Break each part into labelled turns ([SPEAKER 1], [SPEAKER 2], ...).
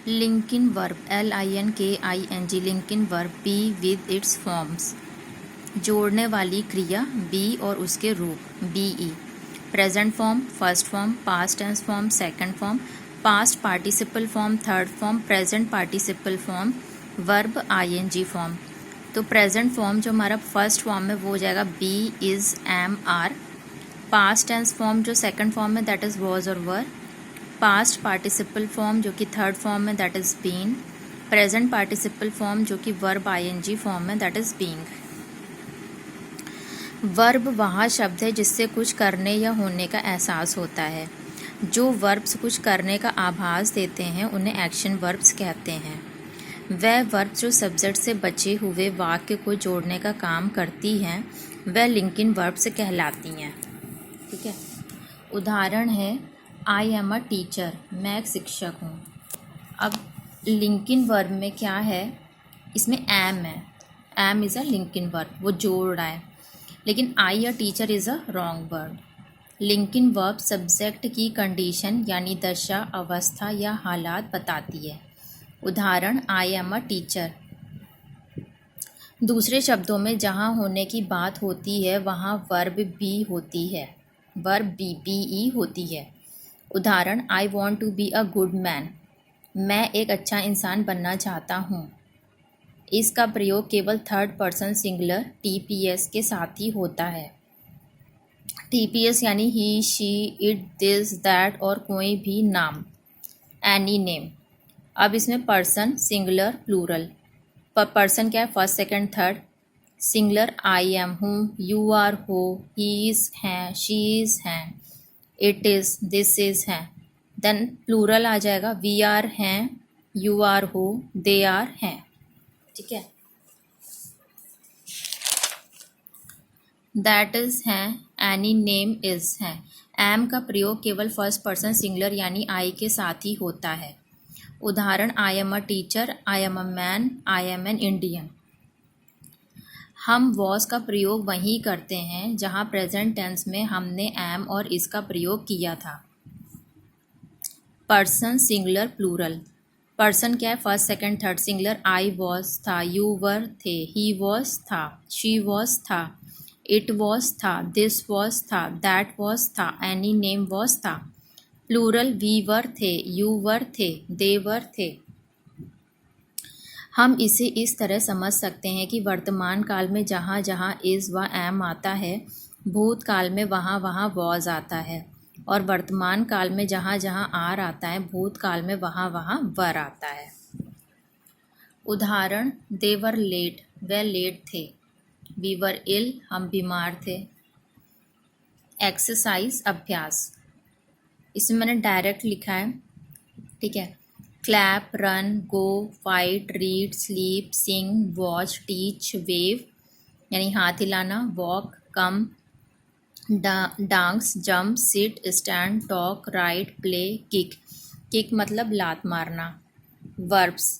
[SPEAKER 1] LinkedIn verb LINKING linking verb be with its forms. जोड़ने वाली क्रिया बी और उसके रूप BE। Present form, first form, past tense form, second form, past participle form, third form, present participle form, verb ING form. तो present form जो हमारा first form में वो हो जाएगा be is am are. Past tense form जो second form में that is was और वर। पास्ट पार्टिसिपल फॉर्म जो कि थर्ड फॉर्म में that is been. Present participle form जो कि वर्ब ING फॉर्म में दैट इज़ बीइंग। वर्ब वह शब्द है जिससे कुछ करने या होने का एहसास होता है। जो वर्ब्स कुछ करने का आभास देते हैं उन्हें एक्शन वर्ब्स कहते हैं। वह वर्ब जो सब्जेक्ट से बचे हुए वाक्य को जोड़ने का काम करती हैं वह लिंकिन वर्ब्स कहलाती हैं। ठीक है, उदाहरण है आई एम अ टीचर, मैं एक शिक्षक हूँ। अब लिंकिन वर्ब में क्या है, इसमें एम है, am is a linking verb, वो जोड़ रहा है। लेकिन I a teacher is a wrong verb. Linking verb subject की कंडीशन यानी दशा, अवस्था या हालात बताती है। उदाहरण आई एम अ टीचर। दूसरे शब्दों में जहाँ होने की बात होती है वहाँ वर्ब बी होती है, वर्ब BE होती है। उदाहरण I want to be a good man, मैं एक अच्छा इंसान बनना चाहता हूँ। इसका प्रयोग केवल थर्ड पर्सन सिंगुलर TPS के साथ ही होता है। TPS यानी ही, शी, इट, दिस, दैट और कोई भी नाम, एनी नेम। अब इसमें पर्सन सिंगुलर प्लूरल, पर्सन क्या है, first second third. Singular I am हूँ, यू आर हो, ही इज़ हैं, शी इज़ हैं, इट इज़, दिस इज़ हैं। देन प्लूरल आ जाएगा, वी आर हैं, यू आर हो, दे आर हैं। ठीक है, दैट इज़ हैं, एनी नेम इज़ हैं। एम का प्रयोग केवल फर्स्ट पर्सन सिंगुलर यानी आई के साथ ही होता है। उदाहरण I am a teacher, I am a man, I am an Indian. हम वॉज का प्रयोग वहीं करते हैं जहाँ प्रेजेंट टेंस में हमने एम और इसका प्रयोग किया था। पर्सन सिंगुलर प्लूरल, पर्सन क्या है, first second third. Singular I was था, यू वर थे, ही वॉज था, शी वॉज था, इट वॉज था, दिस वॉज था, दैट वॉज था, एनी नेम वॉज था। प्लूरल वी वर थे, यू वर थे, दे वर थे। हम इसे इस तरह समझ सकते हैं कि वर्तमान काल में जहाँ जहाँ इज़ व एम आता है, भूतकाल में वहाँ वहाँ वॉज आता है, और वर्तमान काल में जहाँ जहाँ आर आता है, भूतकाल में वहाँ वहाँ वर आता है। उदाहरण दे वर लेट, वह लेट थे। वी वर इल, हम बीमार थे। एक्सरसाइज अभ्यास, इसमें मैंने डायरेक्ट लिखा है। ठीक है, clap, run, go, fight, read, sleep, sing, watch, teach, wave यानी हाथ हिलाना, walk, come, dance, jump, sit, stand, talk, write, play, kick. Kick मतलब लात मारना। वर्ब्स,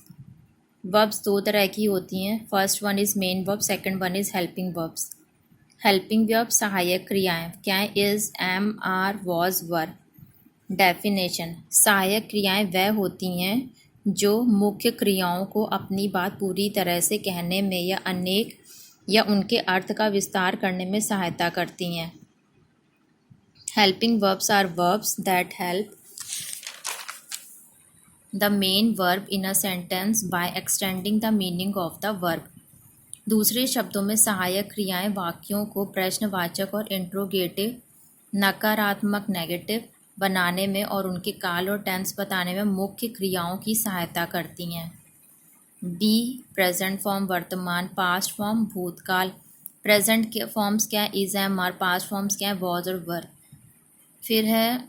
[SPEAKER 1] वर्ब्स दो तरह की होती हैं। First one is main verb, second one is helping verbs. Helping verb सहायक क्रियाएं, क्या है, is, am, are, was, were. Definition, सहायक क्रियाएं वह होती हैं जो मुख्य क्रियाओं को अपनी बात पूरी तरह से कहने में या अनेक या उनके अर्थ का विस्तार करने में सहायता करती हैं। Helping verbs are verbs that help the main verb in a sentence by extending the meaning of the verb. दूसरे शब्दों में सहायक क्रियाएं वाक्यों को प्रश्नवाचक और इंट्रोगेटिव, नकारात्मक नेगेटिव बनाने में और उनके काल और टेंस बताने में मुख्य क्रियाओं की सहायता करती हैं। बी, प्रेजेंट फॉर्म वर्तमान, पास्ट फॉर्म भूतकाल। प्रेजेंट के फॉर्म्स क्या है, is, am, are. Past forms क्या है, वॉज और वर। फिर है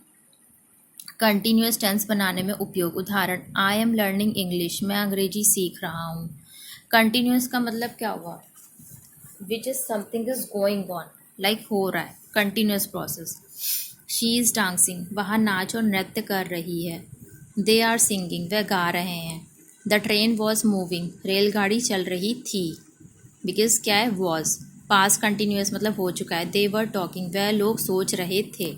[SPEAKER 1] कंटिन्यूस टेंस बनाने में उपयोग। उदाहरण आई एम लर्निंग इंग्लिश, मैं अंग्रेजी सीख रहा हूँ। कंटिन्यूस का मतलब क्या हुआ, which is something is going on, like हो रहा है, continuous process. She is dancing, वह नाच और नृत्य कर रही है। दे आर सिंगिंग, वह गा रहे हैं। द ट्रेन वॉज मूविंग, रेलगाड़ी चल रही थी। बिकॉज क्या है, वॉज, पास कंटिन्यूस मतलब हो चुका है। दे वर टॉकिंग, वह लोग सोच रहे थे।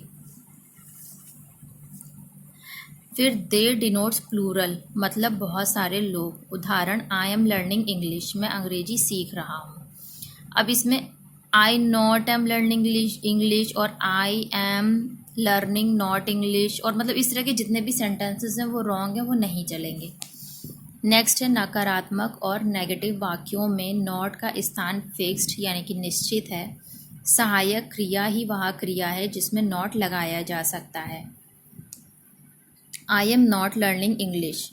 [SPEAKER 1] फिर दे डिनोट्स प्लूरल, मतलब बहुत सारे लोग। उदाहरण आई एम लर्निंग इंग्लिश, मैं अंग्रेजी सीख रहा हूँ। अब इसमें आई नॉट एम लर्निंग इंग्लिश और आई एम लर्निंग नॉट इंग्लिश, और मतलब इस तरह के जितने भी सेंटेंसेस हैं वो रॉन्ग हैं, वो नहीं चलेंगे। नेक्स्ट है नकारात्मक और नेगेटिव वाक्यों में नॉट का स्थान फिक्स्ड यानी कि निश्चित है। सहायक क्रिया ही वह क्रिया है जिसमें नॉट लगाया जा सकता है। I am not learning English,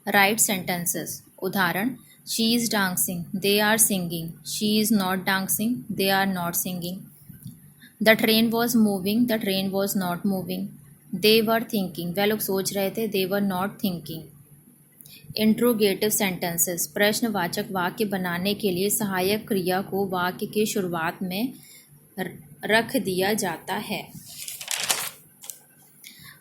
[SPEAKER 1] right sentences. उदाहरण she is dancing, they are singing. She is not dancing, they are not singing. The train was moving, the train was not moving. They were thinking, वह लोग सोच रहे थे, they were not thinking. Interrogative sentences, प्रश्नवाचक वाक्य बनाने के लिए सहायक क्रिया को वाक्य के शुरुआत में रख दिया जाता है।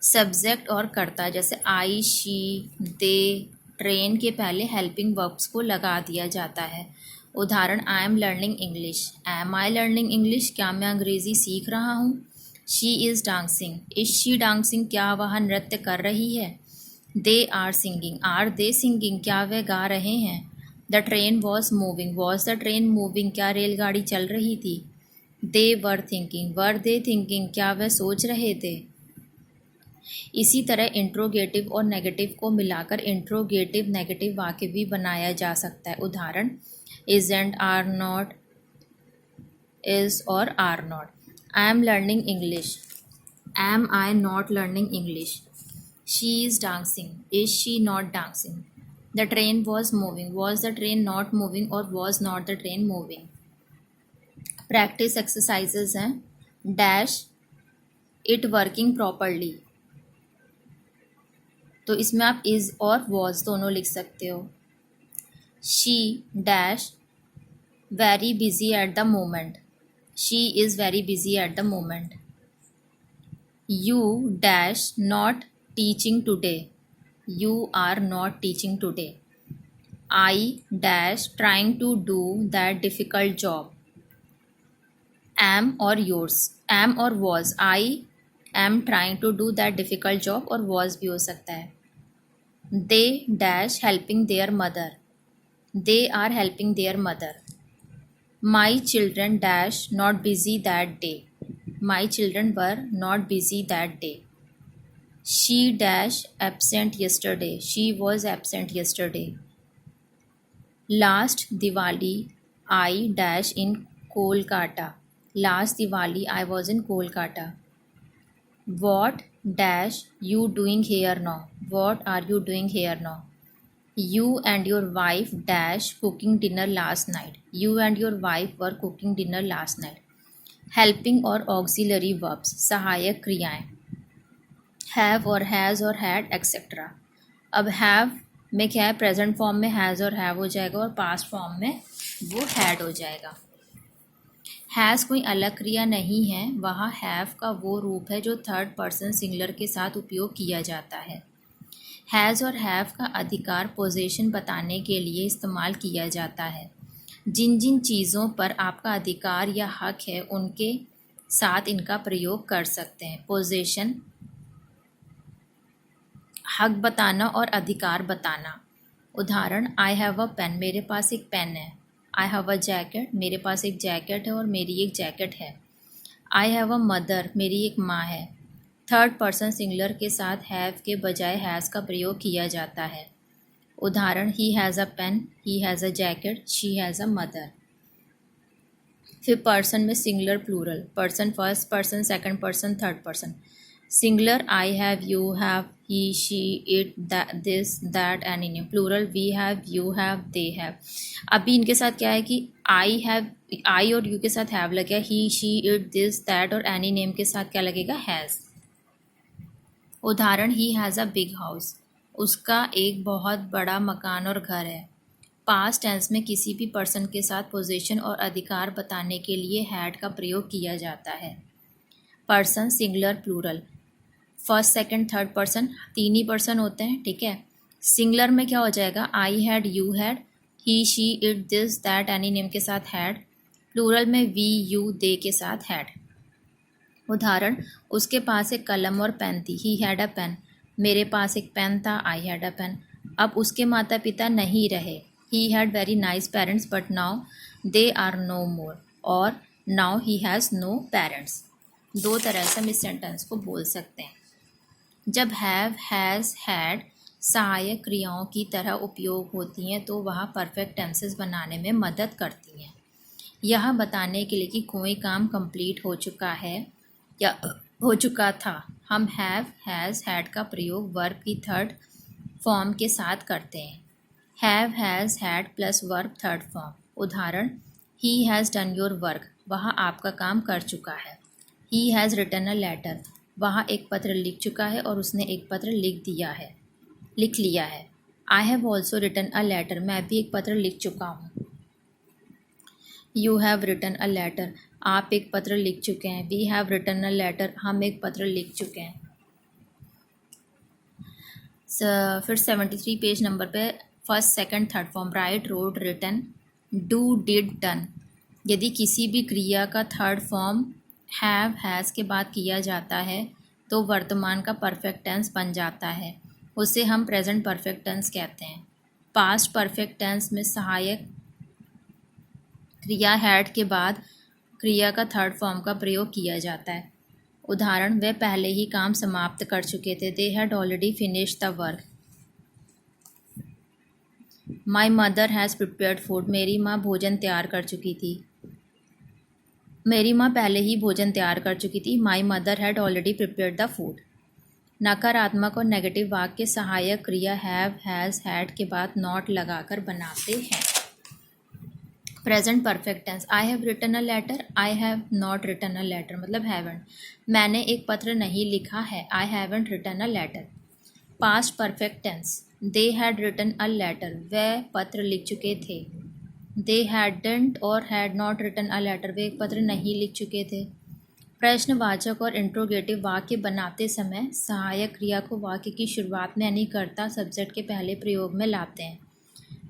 [SPEAKER 1] सब्जेक्ट और कर्ता, जैसे आई, शी, दे, ट्रेन के पहले हेल्पिंग वर्ब्स को लगा दिया जाता है। उदाहरण I am learning English, am I learning English, क्या मैं अंग्रेज़ी सीख रहा हूँ। She is dancing, is she dancing, क्या वह नृत्य कर रही है। They are singing, are they singing, क्या वे गा रहे हैं। The train was moving, was the train moving, क्या रेलगाड़ी चल रही थी। दे were thinking, were they thinking, क्या वे सोच रहे थे। इसी तरह इंट्रोगेटिव और नेगेटिव को मिलाकर इंट्रोगेटिव नेगेटिव वाक्य भी बनाया जा सकता है। उदाहरण इजेंट, आर नॉट, इज और are not. I am learning English, am I not learning English. She is dancing, is she not dancing? The train was moving, was the train not moving or was not the train moving? Practice exercises हैं dash it working properly, तो इसमें आप is और was दोनों लिख सकते हो। She dash very busy at the moment, she is very busy at the moment. You dash not teaching today, you are not teaching today. I dash trying to do that difficult job. Am or yours, am और was, I am trying to do that difficult job और was भी हो सकता है। They dash helping their mother, they are helping their mother. My children dash not busy that day, my children were not busy that day. She dash absent yesterday, she was absent yesterday. Last Diwali I dash in Kolkata, last Diwali I was in Kolkata. What dash you doing here now, what are you doing here now. You and your wife dash cooking dinner last night, you and your wife were cooking dinner last night. Helping और auxiliary verbs, सहायक क्रियाएं, have और has और had etcetera. अब have में क्या है, present form में हैज़ और हैव हो जाएगा और पास्ट फॉर्म में वो हैड हो जाएगा। हैज़ कोई अलग क्रिया नहीं है, वह हैव का वो रूप है जो थर्ड पर्सन सिंगुलर के साथ उपयोग किया जाता है। हैज़ और हैव का अधिकार पोजीशन बताने के लिए इस्तेमाल किया जाता है। जिन जिन चीज़ों पर आपका अधिकार या हक है उनके साथ इनका प्रयोग कर सकते हैं। पोजीशन, हक बताना और अधिकार बताना। उदाहरण आई हैव अ पेन, मेरे पास एक पेन है। आई हैव अ जैकेट, मेरे पास एक जैकेट है और मेरी एक जैकेट है। आई हैव अ मदर, मेरी एक माँ है। थर्ड पर्सन सिंगुलर के साथ हैव के बजाय हैज़ का प्रयोग किया जाता है। उदाहरण he has a pen, he has a jacket, she has a mother. फिर पर्सन में singular plural, person first person, second person, third person. Singular I have, you have, he, she, it, this, that, any name. Plural we have, you have, they have. अभी इनके साथ क्या है कि I have, आई और you के साथ have लगे, ही, शी, इट, दिस, दैट और एनी नेम के साथ क्या लगेगा, हैज़। उदाहरण he has a big house, उसका एक बहुत बड़ा मकान और घर है। पास्ट टेंस में किसी भी पर्सन के साथ पोजीशन और अधिकार बताने के लिए हैड का प्रयोग किया जाता है। Person singular plural, first second third person तीन ही पर्सन होते हैं, ठीक है। सिंगुलर में क्या हो जाएगा, I had, you had, he, she, it, this, that, any name के साथ हैड। प्लूरल में वी, यू, दे के साथ हैड। उदाहरण उसके पास एक कलम और पेन थी, ही हैड अ पेन। मेरे पास एक पेन था, आई हैड अ पेन। अब उसके माता पिता नहीं रहे, he had very nice parents but now they are no more, और now he has no parents. दो तरह से हम इस सेंटेंस को बोल सकते हैं। जब हैव, हैज़, हैड सहायक क्रियाओं की तरह उपयोग होती हैं तो वह परफेक्ट टेंसेस बनाने में मदद करती हैं। यह बताने के लिए कि कोई काम कंप्लीट हो चुका है या हो चुका था, हम हैव, हैज़, हैड का प्रयोग वर्ब की थर्ड फॉर्म के साथ करते हैं। Have, has, had plus verb third form. उदाहरण, he has done your work, वह आपका काम कर चुका है। He has written a letter, वह एक पत्र लिख चुका है और उसने एक पत्र लिख लिया है। I have also written a letter, मैं भी एक पत्र लिख चुका हूँ। You have written a letter, आप एक पत्र लिख चुके हैं। We have written a letter, हम एक पत्र लिख चुके हैं। फिर 73 पेज नंबर पे first second third form, write, wrote, written, do, did, done. यदि किसी भी क्रिया का थर्ड फॉर्म हैव, हैज़ के बाद किया जाता है तो वर्तमान का परफेक्ट टेंस बन जाता है, उसे हम प्रेजेंट परफेक्ट टेंस कहते हैं। पास्ट परफेक्ट टेंस में सहायक क्रिया हैड के बाद क्रिया का थर्ड फॉर्म का प्रयोग किया जाता है। उदाहरण, वे पहले ही काम समाप्त कर चुके थे। दे had already finished the work. My mother has prepared food, मेरी माँ भोजन तैयार कर चुकी थी। मेरी माँ पहले ही भोजन तैयार कर चुकी थी। My mother had already prepared the food. नकारात्मक और नेगेटिव वाक्य सहायक क्रिया हैव, हैज़, हैड के बाद नॉट लगाकर बनाते हैं। Present perfect tense, I have written a letter, I have not written a letter, मतलब हैवेंट, मैंने एक पत्र नहीं लिखा है। I haven't written a letter. Past perfect tense, they had written a letter, वे पत्र लिख चुके थे। दे हैडंट और had not written a letter, वे एक पत्र नहीं लिख चुके थे। प्रश्नवाचक और इंट्रोगेटिव वाक्य बनाते समय सहायक क्रिया को वाक्य की शुरुआत में यानी कर्ता सब्जेक्ट के पहले प्रयोग में लाते हैं।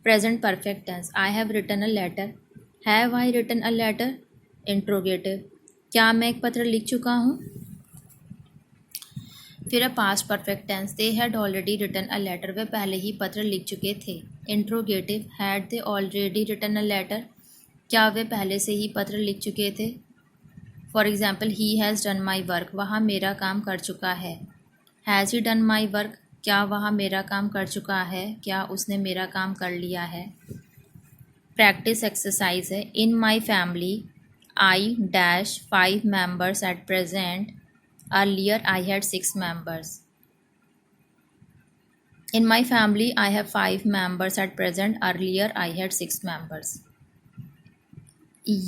[SPEAKER 1] Present perfect tense, I have written a letter, have I written a letter. Interrogative, क्या मैं एक पत्र लिख चुका हूँ। फिर past perfect tense, they had already written a letter, वे पहले ही पत्र लिख चुके थे। Interrogative, had they already written a letter, क्या वे पहले से ही पत्र लिख चुके थे। For example, he has done my work, वह मेरा काम कर चुका है। Has he done my work, क्या वह मेरा काम कर चुका है, क्या उसने मेरा काम कर लिया है। प्रैक्टिस एक्सरसाइज है। In my family I dash 5 members at present, earlier I had 6 members. In my family, I have 5 members at present. Earlier, I had 6 members.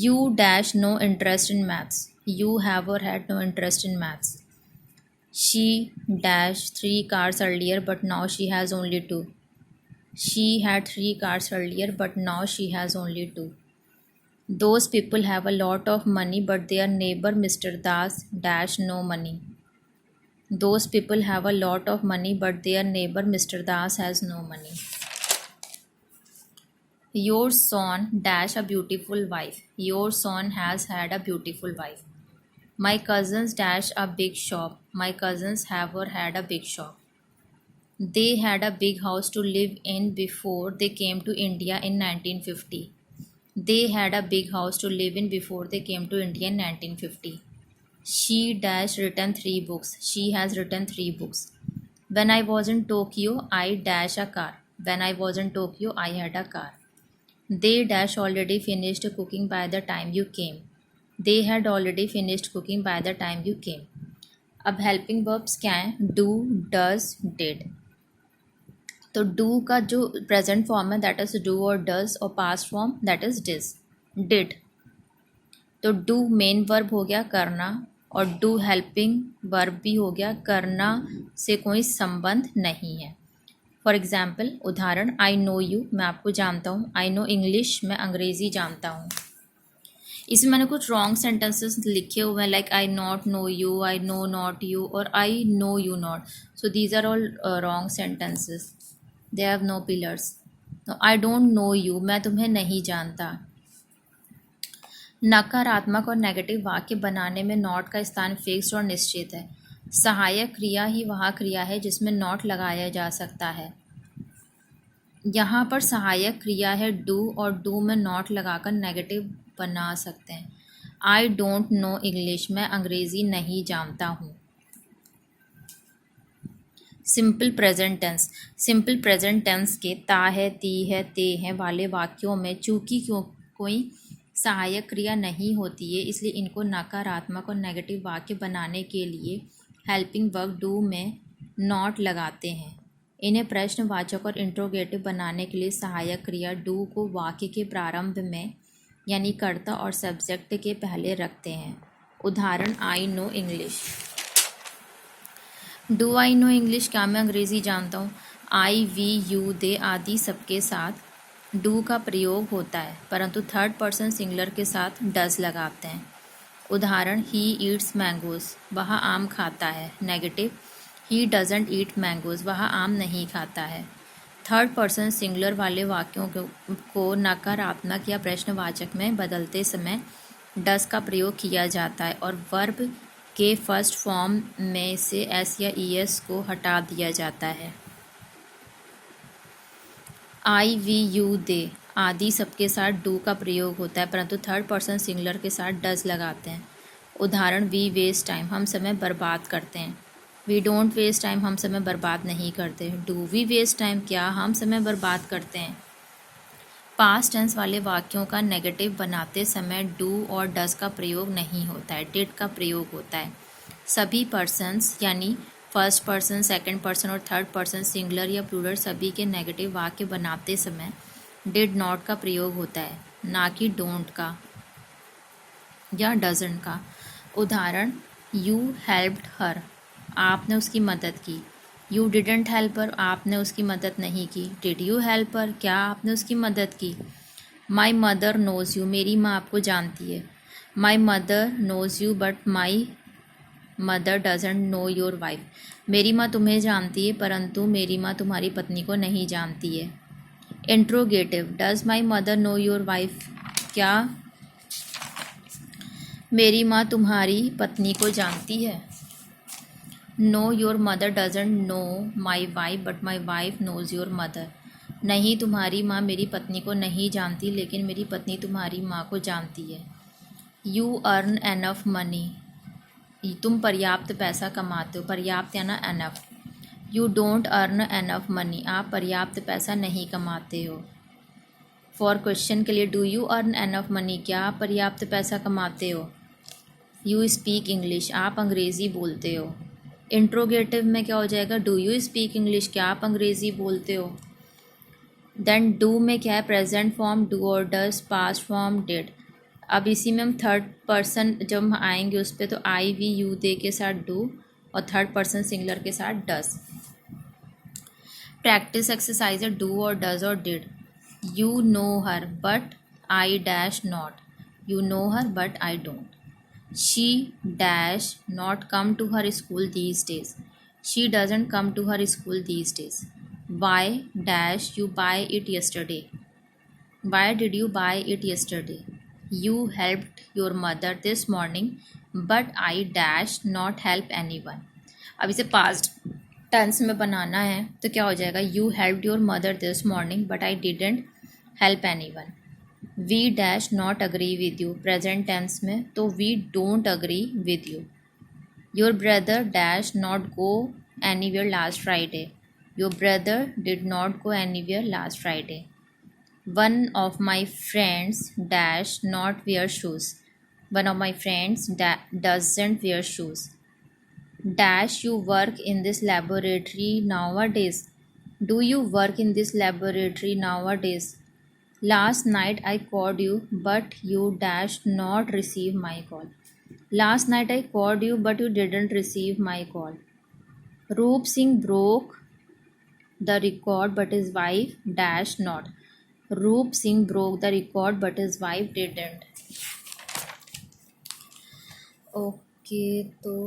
[SPEAKER 1] You dash no interest in maths. You have or had no interest in maths. She dash 3 cars earlier, but now she has only 2. She had 3 cars earlier, but now she has only 2. Those people have a lot of money, but their neighbor Mr. Das dash no money. Those people have a lot of money, but their neighbor Mr. Das has no money. Your son dash a beautiful wife. Your son has had a beautiful wife. My cousins dash a big shop. My cousins have or had a big shop. They had a big house to live in before they came to India in 1950. They had a big house to live in before they came to India in 1950. She dash written 3 books. She has written 3 books. When I was in Tokyo, I dash a car. When I was in Tokyo, I had a car. They dash already finished cooking by the time you came. They had already finished cooking by the time you came. अब helping verbs क्या हैं? Do, does, did. तो do का जो present form है that is do और does, और past form that is did. तो डू मेन वर्ब हो गया करना, और डू हेल्पिंग वर्ब भी हो गया, करना से कोई संबंध नहीं है। फॉर एग्जाम्पल, उदाहरण, आई नो यू, मैं आपको जानता हूँ। आई नो इंग्लिश, मैं अंग्रेज़ी जानता हूँ। इसमें मैंने कुछ रॉन्ग सेंटेंसेस लिखे हुए हैं, like I not know you, I know not you, और I know you not. So these are all wrong sentences, they have no pillars. I don't know you, मैं तुम्हें नहीं जानता। नकारात्मक और नेगेटिव वाक्य बनाने में नॉट का स्थान फिक्स्ड और निश्चित है। सहायक क्रिया ही वह क्रिया है जिसमें नॉट लगाया जा सकता है। यहाँ पर सहायक क्रिया है डू, और डू में नॉट लगाकर नेगेटिव बना सकते हैं। आई डोंट नो इंग्लिश, मैं अंग्रेज़ी नहीं जानता हूँ। Simple present tense. Simple present tense के ता है, ती है, ते हैं वाले वाक्यों में चूंकि कोई सहायक क्रिया नहीं होती है, इसलिए इनको नकारात्मक और नेगेटिव वाक्य बनाने के लिए हेल्पिंग वर्ब डू में नॉट लगाते हैं। इन्हें प्रश्नवाचक और इंट्रोगेटिव बनाने के लिए सहायक क्रिया डू को वाक्य के प्रारंभ में यानी कर्ता और सब्जेक्ट के पहले रखते हैं। उदाहरण, I know English. Do I know English, क्या मैं अंग्रेज़ी जानता हूँ। आई, वी, यू, दे आदि सबके साथ डू का प्रयोग होता है, परंतु थर्ड पर्सन सिंगुलर के साथ डज लगाते हैं। उदाहरण, ही ईट्स मैंगोज़, वह आम खाता है। Negative, he doesn't eat mangoes, वह आम नहीं खाता है। थर्ड पर्सन सिंगुलर वाले वाक्यों को नकारात्मक या प्रश्नवाचक में बदलते समय डज का प्रयोग किया जाता है और वर्ब के फर्स्ट फॉर्म में से एस या ईएस को हटा दिया जाता है। आई, वी, यू, दे आदि सबके साथ डू का प्रयोग होता है, परंतु थर्ड पर्सन सिंगुलर के साथ डज लगाते हैं। उदाहरण, वी वेस्ट टाइम, हम समय बर्बाद करते हैं। वी डोंट वेस्ट टाइम, हम समय बर्बाद नहीं करते। डू वी वेस्ट टाइम, क्या हम समय बर्बाद करते हैं। पास्ट टेंस वाले वाक्यों का नेगेटिव बनाते समय डू और डज का प्रयोग नहीं होता है, डिड का प्रयोग होता है। सभी पर्सन्स यानी फर्स्ट पर्सन, सेकंड पर्सन और थर्ड पर्सन सिंगुलर या प्लूरल सभी के नेगेटिव वाक्य बनाते समय डिड नॉट का प्रयोग होता है, ना कि डोंट का या डजंट का। उदाहरण, यू हेल्प्ड हर, आपने उसकी मदद की। यू डिडंट हेल्प हर, आपने उसकी मदद नहीं की। डिड यू हेल्प हर, क्या आपने उसकी मदद की। माई मदर नोज़ यू, मेरी माँ आपको जानती है। My mother knows you but my mother doesn't know your wife, मेरी माँ तुम्हें जानती है परंतु मेरी माँ तुम्हारी पत्नी को नहीं जानती है। Interrogative, does my mother know your wife, क्या मेरी माँ तुम्हारी पत्नी को जानती है। No your mother doesn't know my wife but my wife knows your mother, नहीं तुम्हारी माँ मेरी पत्नी को नहीं जानती लेकिन मेरी पत्नी तुम्हारी माँ को जानती है। यू अर्न एनफ मनी, तुम पर्याप्त पैसा कमाते हो। पर्याप्त या ना enough. You don't earn enough money, आप पर्याप्त पैसा नहीं कमाते हो। फॉर क्वेश्चन के लिए, do you earn enough money, क्या आप पर्याप्त पैसा कमाते हो। यू स्पीक इंग्लिश, आप अंग्रेज़ी बोलते हो। इंट्रोगेटिव में क्या हो जाएगा, डू यू स्पीक इंग्लिश, क्या आप अंग्रेज़ी बोलते हो। देन डू में क्या है, प्रेजेंट फॉर्म डू और डज, पास्ट फॉर्म डिड। अब इसी में हम थर्ड पर्सन जब हम आएंगे उस पर, तो आई, वी, यू, दे के साथ डू और थर्ड पर्सन सिंगुलर के साथ डज। प्रैक्टिस एक्सरसाइज है डू और डज और did. You know her but I dash not, you know her but I don't. She dash not come to her school these days, she doesn't come to her school these days. Why dash you buy it yesterday, why did you buy it yesterday. You helped your mother this morning, but I dash not help anyone। अब इसे past tense में बनाना है तो क्या हो जाएगा, You helped your mother this morning, but I didn't help anyone। We dash not agree with you, present tense में तो we don't agree with you। Your brother dash not go anywhere last Friday, your brother did not go anywhere last Friday। One of my friends dash not wear shoes, one of my friends doesn't wear shoes। Dash you work in this laboratory nowadays, do you work in this laboratory nowadays। Last night I called you but you dash not receive my call, last night I called you but you didn't receive my call। Roop Singh broke the record but his wife dash not, Roop Singh broke the record but his wife didn't। Okay तो